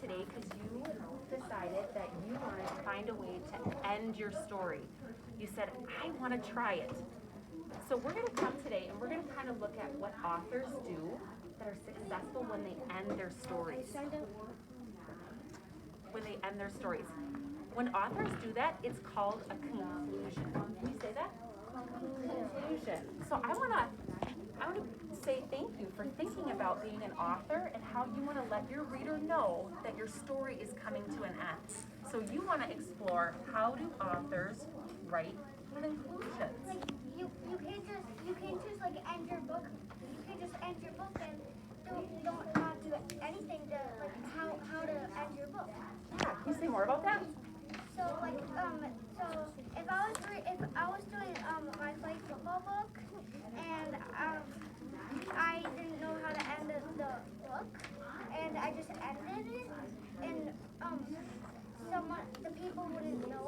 today because you decided that you wanted to find a way to end your story. You said, I want to try it. So we're going to come today and we're going to kind of look at what authors do that are successful when they end their stories. When they end their stories. When authors do that, it's called a conclusion. Can you say that? Conclusion. So I want to say thank you for thinking about being an author and how you want to let your reader know that your story is coming to an end. So you want to explore, how do authors write conclusions? Like you can't just like end your book. You can't just end your book and don't not do anything to like how to end your book. Yeah, can you say more about that? So like so if I was doing my flag football book and I didn't know how to end the book and I just ended it and the people wouldn't know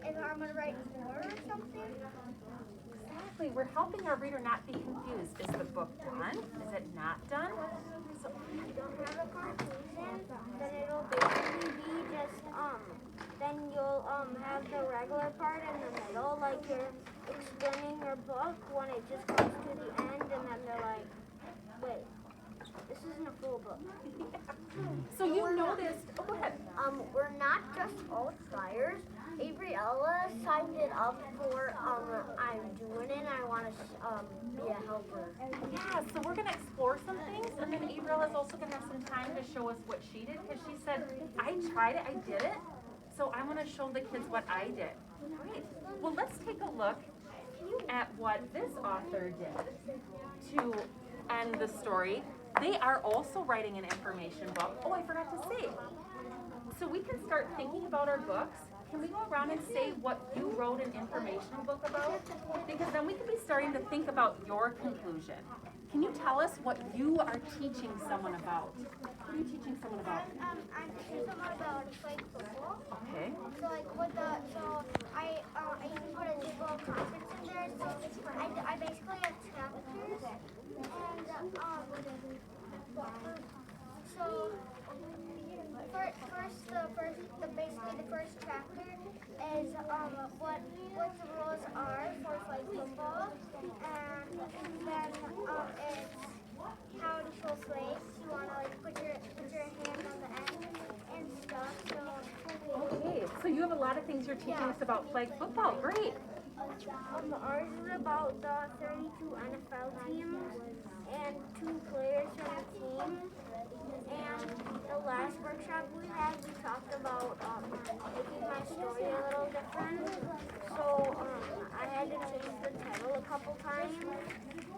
if I'm gonna write more or something. Exactly. We're helping our reader not be confused. Is the book done? Is it not done? So If you don't have a conclusion, then it'll basically be just then you'll have the regular part in the middle, like you're explaining your book when it just comes to the end, and then they're like, wait, this isn't a full book. So you noticed. Oh, go ahead. We're not just all flyers. Abriella signed it up for I'm doing it and I want to be a helper. Yeah, so we're going to explore some things, and then Abriella is also going to have some time to show us what she did, because she said, I tried it, I did it, so I want to show the kids what I did. Great. Well, let's take a look at what this author did to end the story. They are also writing an information book. Oh, I forgot to say. So we can start thinking about our books. Can we go around and say what you wrote an informational book about? Because then we can be starting to think about your conclusion. Can you tell us what you are teaching someone about? What are you teaching someone about? I'm teaching someone about like football. Okay. So like I even put a table of contents in there. So I basically have chapters and so basically the first chapter is what the rules are for flag football, and then it's how to pull flags. You want to like put your hand on the end and stuff. So Okay, so you have a lot of things you're teaching us about flag football. Great. ours is about the 32 NFL teams and 2 players from a team. And the last workshop we had, we talked about making my story a little different. So I had to change the title a couple times.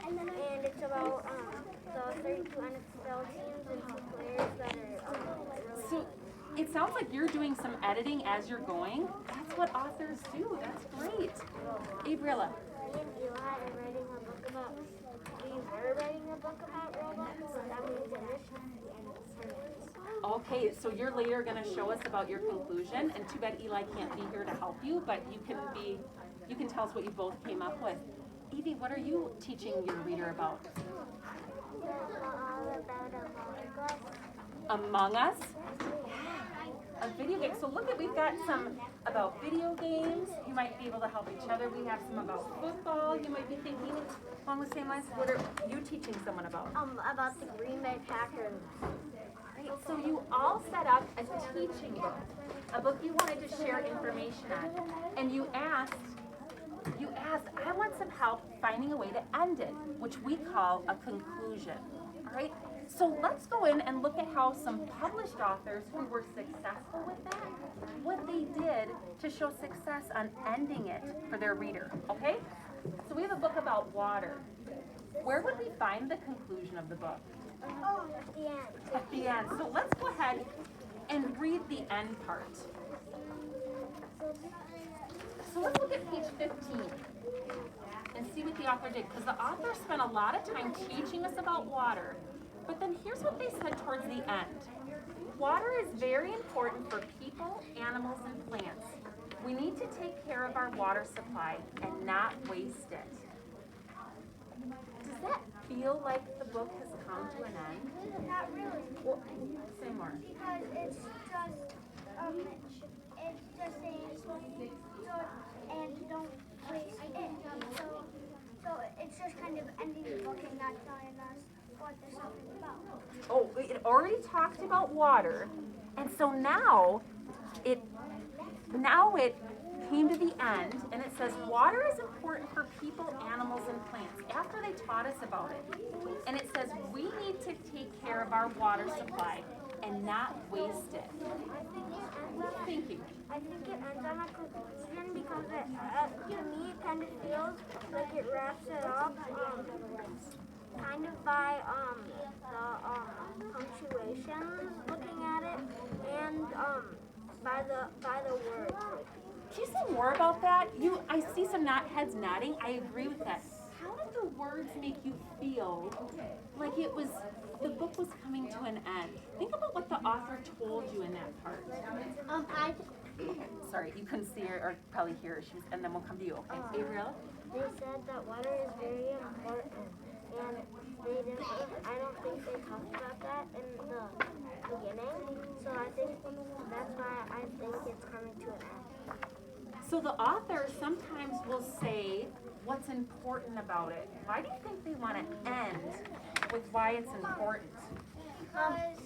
And it's about the 32 NFL teams and 2 players that are really So it sounds like you're doing some editing as you're going. That's what authors do. That's great. Abriella. Me and Eli are writing a book about. We were writing a book about robots, and then we finished. Okay, so you're later going to show us about your conclusion, and too bad Eli can't be here to help you, but you can tell us what you both came up with. Evie, what are you teaching your reader about? All about Among Us? A video game. So look, we've got some about video games. You might be able to help each other. We have some about football. You might be thinking along the same lines. What are you teaching someone about? About the Green Bay Packers. Great. So you all set up a teaching book, a book you wanted to share information on, and you asked, I want some help finding a way to end it, which we call a conclusion. All right? So let's go in and look at how some published authors who were successful with that, what they did to show success on ending it for their reader. Okay? So we have a book about water. Where would we find the conclusion of the book? Oh, at the end. At the end. So let's go ahead and read the end part. So let's look at page 15 and see what the author did, because the author spent a lot of time teaching us about water, but then here's what they said towards the end. Water is very important for people, animals, and plants. We need to take care of our water supply and not waste it. Does that feel like the book has come to an end? Not really. Well, say more. more. Because it's just saying, so, and don't waste it. So it's just kind of ending the book and not telling us what there's something about. Oh, it already talked about water, and so now it came to the end, and it says water is important for people, animals, and plants. After they taught us about it, and it says we need to take care of our water supply and not waste it. What are you thinking? I think it ends on a conclusion because to me it kind of feels like it wraps it up kind of by the punctuation looking at it and by the words. Can you say more about that? I see some heads nodding. I agree with that. How did the words make you feel like the book was coming to an end? Think about what the author told you in that part. Okay, sorry, you couldn't see her or probably hear her. And then we'll come to you. Okay, Gabriel? They said that water is very important, and I don't think they talked about that in the beginning, so I think that's why I think it's coming to an end. So the author sometimes will say what's important about it. Why do you think they want to end with why it's important? Because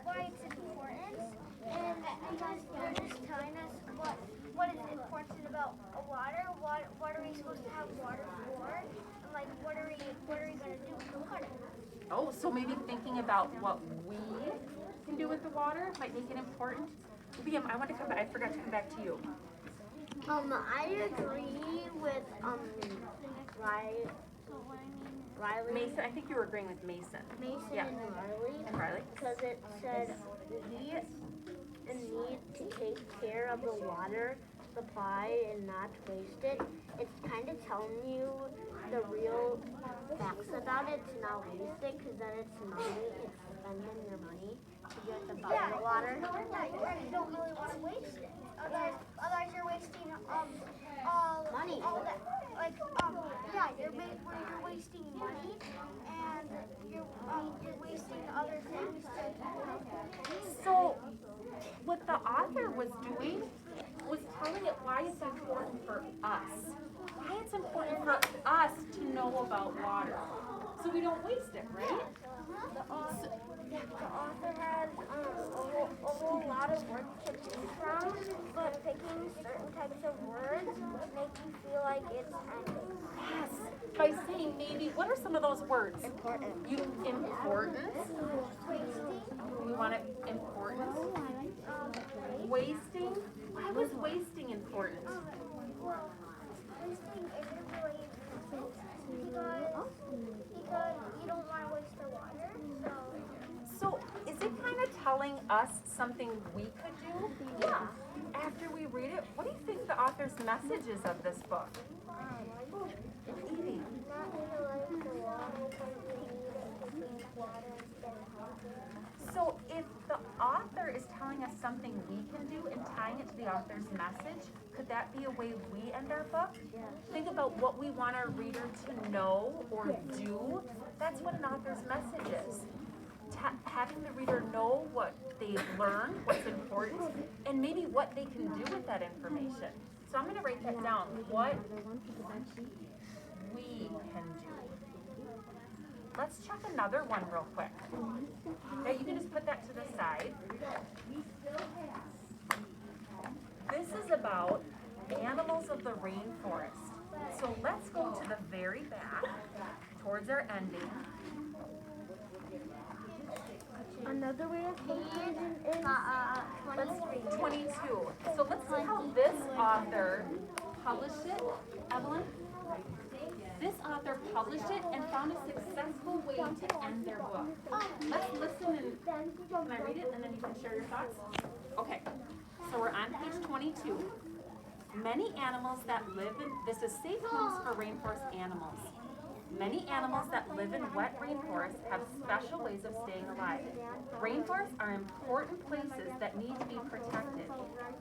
why it's important, and because they're just telling us what is important about water. What are we supposed to have water for? And like what are we gonna do with the water? Oh, so maybe thinking about what we can do with the water might make it important. Liam, I want to come back. I forgot to come back to you. I agree with Riley. Mason, I think you were agreeing with Mason. Yeah. And Riley? Because it said we need to take care of the water supply and not waste it. It's kind of telling you the real facts about it to not waste it, because then it's money, it's spending your money to get the bottled water. Yeah, you don't really want to waste it. Otherwise you're wasting money. All that. Like you're wasting money, and you're wasting other things. So what the author was doing was telling it why it's important for us. Why it's important for us to know about water. So we don't waste it, right? The author has a whole lot of words to choose from, but picking certain types of words make you feel like it's ending. Yes. By saying maybe, what are some of those words? Important. Importance. Wasting. We want it importance. Wasting. Why was wasting important? Well, wasting isn't really important because you don't want to waste the water. So is it kind of telling us something we could do? Yeah. After we read it, what do you think the author's message is of this book? It's Evie. Not utilize the water because we need it to drink water instead of healthy. So if the author is telling us something we can do and tying it to the author's message, could that be a way we end our book? Yes. Think about what we want our reader to know or do. That's what an author's message is. Having the reader know what they've learned, what's important, and maybe what they can do with that information. So I'm going to write that down. What we can do. Let's check another one real quick. Now you can just put that to the side. This is about animals of the rainforest. So let's go to the very back, towards our ending. Another way of conclusion is 22. So let's see how this author published it. Evelyn? This author published it and found a successful way to end their book. Let's listen and can I read it and then you can share your thoughts? Okay, so we're on page 22. Many animals that live in, this is safe homes for rainforest animals. Many animals that live in wet rainforests have special ways of staying alive. Rainforests are important places that need to be protected.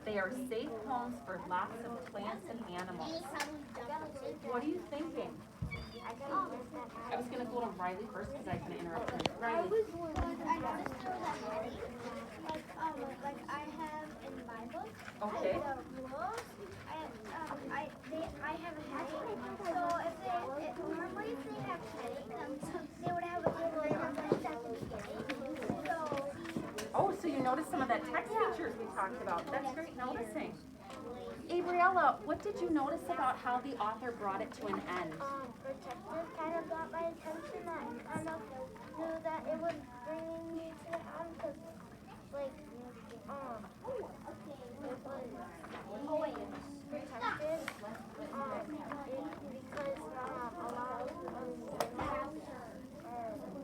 They are safe homes for lots of plants and animals. What are you thinking? I was going to go to Riley first because I was going to interrupt you. Riley. Okay. the wolves, I have a headache. So if normally if they have headache, they would have a little text at the beginning. Oh, so you noticed some of that text features we talked about. That's great noticing. Abriella, what did you notice about how the author brought it to an end? Protective kind of got my attention. That kind of knew that it was bringing me to the end because, like, it was protected. Because a lot of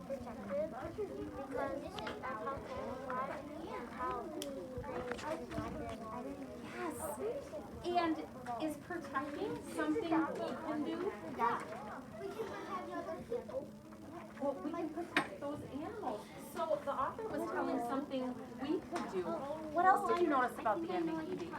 protected because that's how close fly and how they blended. Yes. And is protecting something we can do? Yeah. We can protect other people. Well, we can protect those animals. So the author was telling something we could do. What else did you notice about the ending, Evie?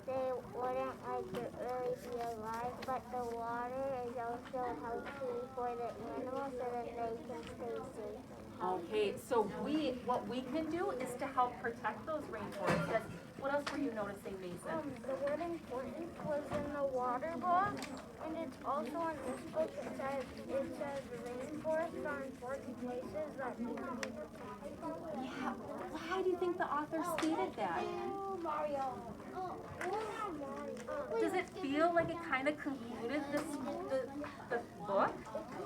They wouldn't really be alive, but the water is also healthy for the animals so that they can stay safe. Okay, so what we can do is to help protect those rainforests. What else were you noticing, Mason? The word important was in the water book, and it's also in this book. It says rainforests are important places that need to be protected. Yeah, why do you think the author stated that? Mario. Does it feel like it kind of concluded the book?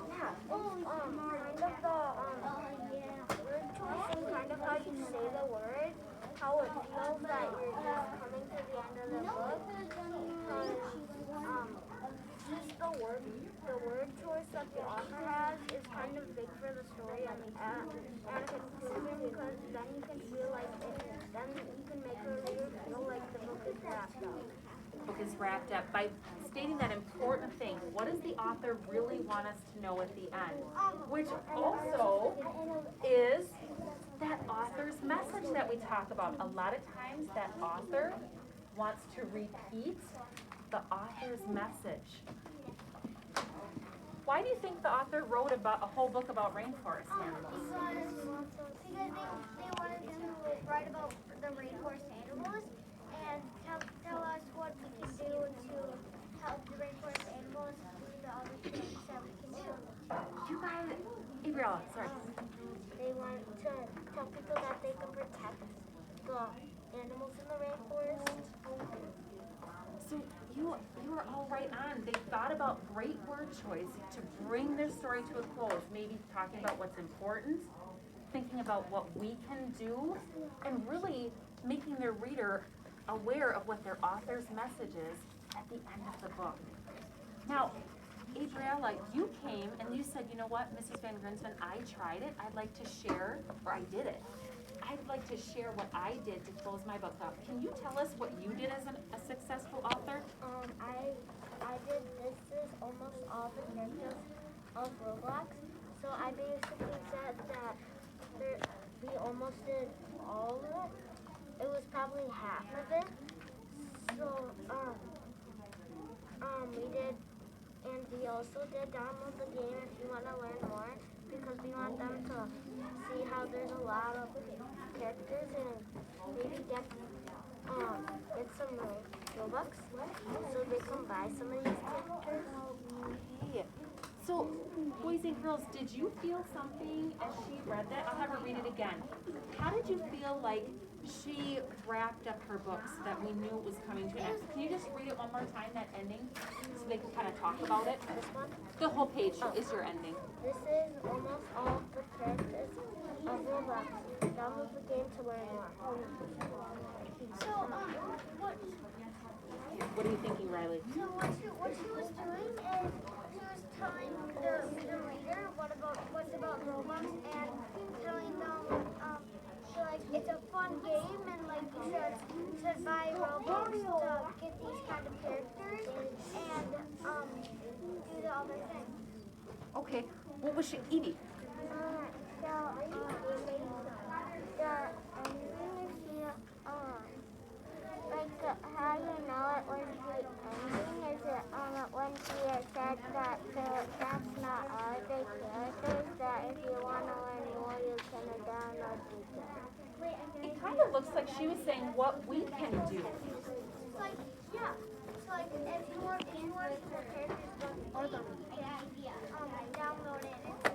Yeah. Kind of the word choice and kind of how you say the word, how it feels that you're just coming to the end of the book. Just the word choice that the author has is kind of big for the story and conclusion because then you can feel like then you can make the reader feel like the book is wrapped up. Book is wrapped up by stating that important thing. What does the author really want us to know at the end? Which also is that author's message that we talk about. A lot of times that author wants to repeat the author's message. Why do you think the author wrote about a whole book about rainforest animals? Because they wanted to write about the rainforest animals and tell us what we can do to help the rainforest animals do the other things that we can do. You guys, Gabriella, sorry. They want to tell people that they can protect the animals in the rainforest. So you were all right on. They thought about great word choice to bring their story to a close, maybe talking about what's important, thinking about what we can do, and really making their reader aware of what their author's message is at the end of the book. Now, Adriella, you came and you said, you know what, Mrs. Van Grinsven, I tried it. I'd like to share, or I did it. I'd like to share what I did to close my book up. Can you tell us what you did as a successful author? I did, this is almost all the characters of Roblox. So I basically said that we almost did all of it. It was probably half of it. So, we did, and we also did download the game if you want to learn more, because we want them to see how there's a lot of characters and maybe get some Robux so they can buy some of these characters. Hey, so boys and girls, did you feel something as she read that? I'll have her read it again. How did you feel like she wrapped up her books that we knew it was coming to an end? Can you just read it one more time, that ending, so they can kind of talk about it? This one? The whole page is your ending. This is almost all the characters of Roblox. Download the game to learn more. So, What are you thinking, Riley? So what she was doing is she was telling the reader what's about Roblox and telling them like it's a fun game and like you should buy Roblox to get these kind of characters and do the other things. Okay, what was she, Evie? kind of looks like she was saying what we can do. Like, yeah. So like, if you want the characters book or the download it and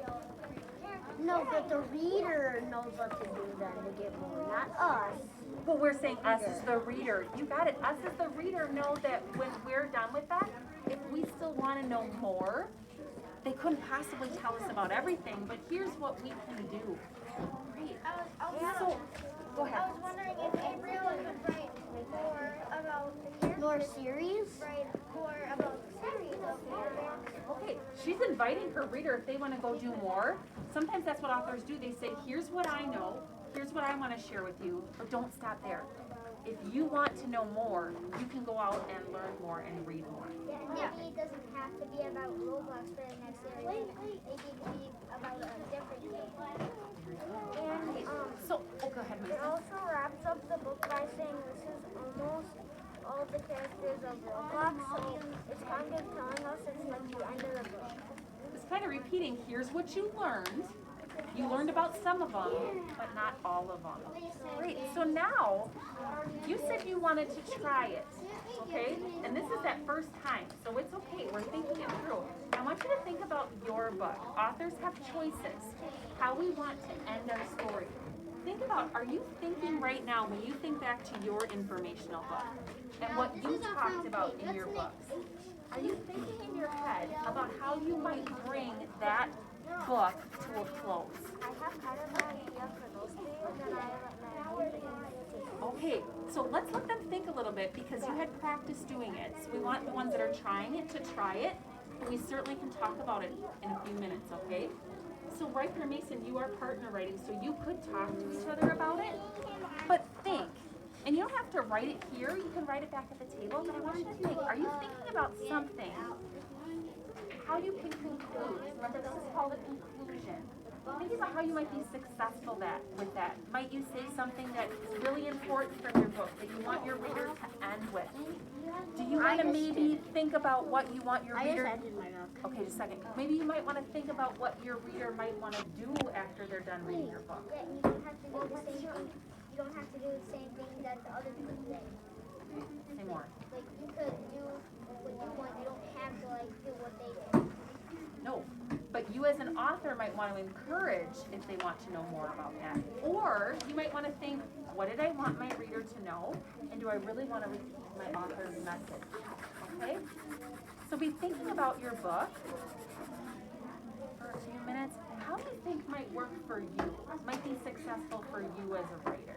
you'll No, but the reader knows what to do then to get more, not us. But we're saying us as the reader. You got it. Us as the reader know that when we're done with that, if we still want to know more, they couldn't possibly tell us about everything, but here's what we can do. Great. So, go ahead. I was wondering if April could write more about the characters. More series? Write more about the series of Okay, she's inviting her reader if they want to go do more. Sometimes that's what authors do. They say, here's what I know, here's what I want to share with you, but don't stop there. If you want to know more, you can go out and learn more and read more. Yeah, maybe it doesn't have to be about Roblox for the next series. Maybe it could be about a different game. And So, go ahead, it Mason. also wraps up the book by saying this is almost all the characters of Roblox, so it's kind of telling us it's like the end of the book. It's kind of repeating, here's what you learned. You learned about some of them, but not all of them. Great, so now, you said you wanted to try it, okay? And this is that first time, so it's okay, we're thinking it through. I want you to think about your book. Authors have choices, how we want to end our story. Think about, are you thinking right now, when you think back to your informational book, and what you talked about in your books, are you thinking in your head about how you might bring that book to a close? I have kind of an idea for those three, and then I let my Okay, so let's let them think a little bit because you had practice doing it. So we want the ones that are trying it to try it, but we certainly can talk about it in a few minutes, okay? So right there, Mason, you are partner writing, so you could talk to each other about it, but think. And you don't have to write it here, you can write it back at the table, but I want you to think, are you thinking about something? How you can conclude. Remember, this is called a conclusion. Think about how you might be successful with that. Might you say something that is really important from your book that you want your reader to end with? Do you want to maybe think about what you want your reader... I just ended my book. Okay, just a second. Maybe you might want to think about what your reader might want to do after they're done reading your book. Yeah, you don't have to do the same thing. You don't have to do the same thing that the other people say. Say more. Like you could do what you want. You don't have to like do what they do. No, but you as an author might want to encourage if they want to know more about that. Or you might want to think, what did I want my reader to know? And do I really want to repeat my author's message? Okay? So be thinking about your book for a few minutes. How do you think might work for you? Might be successful for you as a writer?